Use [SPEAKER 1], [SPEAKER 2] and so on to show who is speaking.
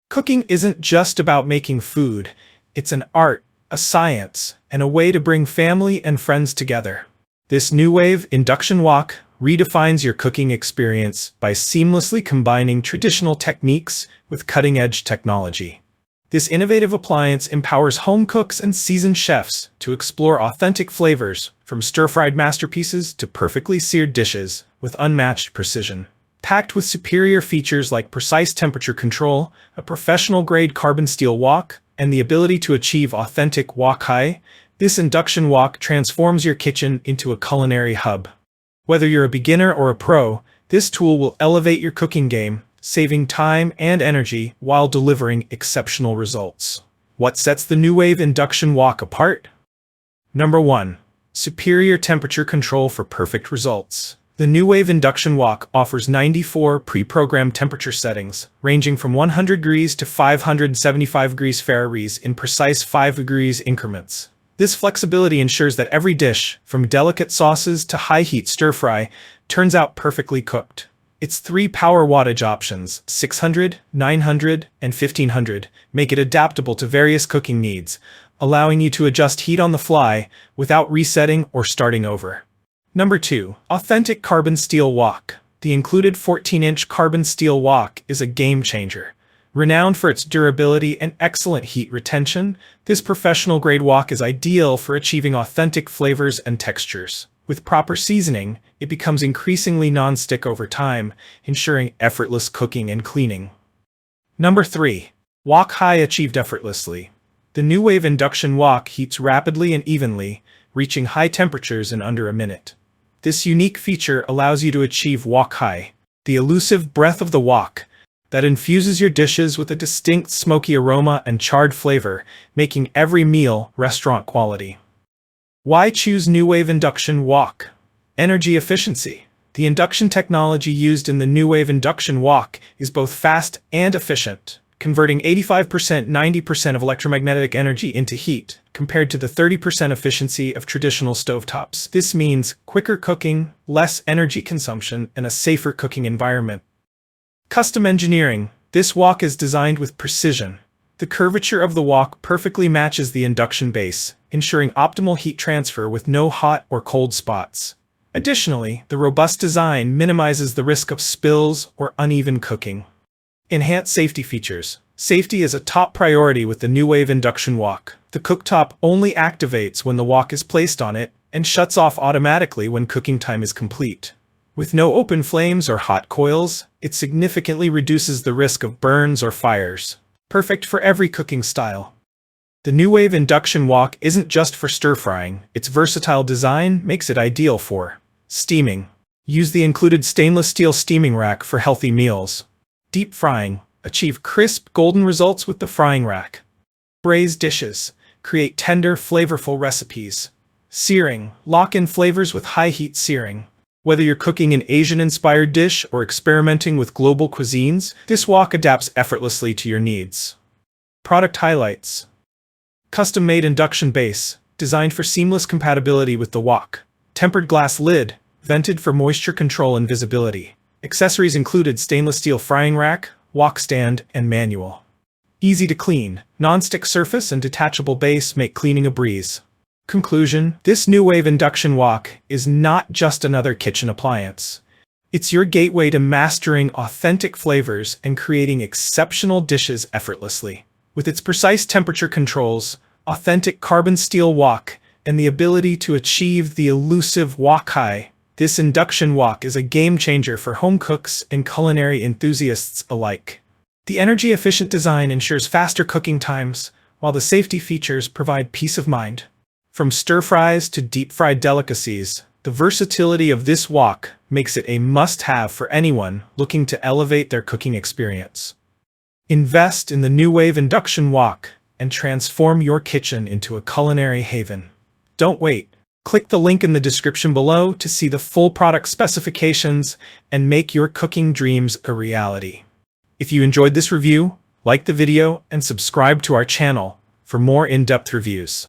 [SPEAKER 1] Cooking isn't just about making food. It's an art, a science, and a way to bring family and friends together. This NuWave Induction Wok redefines your cooking experience by seamlessly combining traditional techniques with cutting-edge technology. This innovative appliance empowers home cooks and seasoned chefs to explore authentic flavors, from stir-fried masterpieces to perfectly seared dishes, with unmatched precision. Packed with superior features like precise temperature control, a professional-grade carbon steel wok, and the ability to achieve authentic Wok Hei, this induction wok transforms your kitchen into a culinary hub. Whether you're a beginner or a pro, this tool will elevate your cooking game, saving time and energy while delivering exceptional results. What sets the NuWave Induction Wok apart? Number 1. Superior temperature control for perfect results. The NuWave Induction Wok offers 94 pre-programmed temperature settings, ranging from 100 degrees to 575 degrees Fahrenheit in precise 5 degrees increments. This flexibility ensures that every dish, from delicate sauces to high-heat stir-fry, turns out perfectly cooked. Its 3 power wattage options, 600, 900, and 1500, make it adaptable to various cooking needs, allowing you to adjust heat on the fly without resetting or starting over. Number 2. Authentic Carbon Steel Wok. The included 14-inch carbon steel wok is a game-changer. Renowned for its durability and excellent heat retention, this professional-grade wok is ideal for achieving authentic flavors and textures. With proper seasoning, it becomes increasingly non-stick over time, ensuring effortless cooking and cleaning. Number 3. Wok Hei achieved effortlessly. The NuWave Induction Wok heats rapidly and evenly, reaching high temperatures in under a minute. This unique feature allows you to achieve Wok Hei, the elusive breath of the wok, that infuses your dishes with a distinct smoky aroma and charred flavor, making every meal restaurant quality. Why choose NuWave Induction Wok? Energy efficiency. The induction technology used in the NuWave Induction Wok is both fast and efficient, converting 85%–90% of electromagnetic energy into heat, compared to the 30% efficiency of traditional stovetops. This means quicker cooking, less energy consumption, and a safer cooking environment. Custom engineering. This wok is designed with precision. The curvature of the wok perfectly matches the induction base, ensuring optimal heat transfer with no hot or cold spots. Additionally, the robust design minimizes the risk of spills or uneven cooking. Enhanced safety features. Safety is a top priority with the NuWave Induction Wok. The cooktop only activates when the wok is placed on it and shuts off automatically when cooking time is complete. With no open flames or hot coils, it significantly reduces the risk of burns or fires. Perfect for every cooking style. The NuWave Induction Wok isn't just for stir-frying. Its versatile design makes it ideal for steaming. Use the included stainless steel steaming rack for healthy meals. Deep frying. Achieve crisp, golden results with the frying rack. Braise dishes. Create tender, flavorful recipes. Searing. Lock in flavors with high-heat searing. Whether you're cooking an Asian-inspired dish or experimenting with global cuisines, this wok adapts effortlessly to your needs. Product highlights. Custom-made induction base, designed for seamless compatibility with the wok. Tempered glass lid, vented for moisture control and visibility. Accessories included stainless steel frying rack, wok stand, and manual. Easy to clean, non-stick surface and detachable base make cleaning a breeze. Conclusion: this NuWave Induction Wok is not just another kitchen appliance. It's your gateway to mastering authentic flavors and creating exceptional dishes effortlessly. With its precise temperature controls, authentic carbon steel wok, and the ability to achieve the elusive Wok Hei, this induction wok is a game-changer for home cooks and culinary enthusiasts alike. The energy-efficient design ensures faster cooking times, while the safety features provide peace of mind. From stir-fries to deep-fried delicacies, the versatility of this wok makes it a must-have for anyone looking to elevate their cooking experience. Invest in the NuWave Induction Wok and transform your kitchen into a culinary haven. Don't wait. Click the link in the description below to see the full product specifications and make your cooking dreams a reality. If you enjoyed this review, like the video and subscribe to our channel for more in-depth reviews.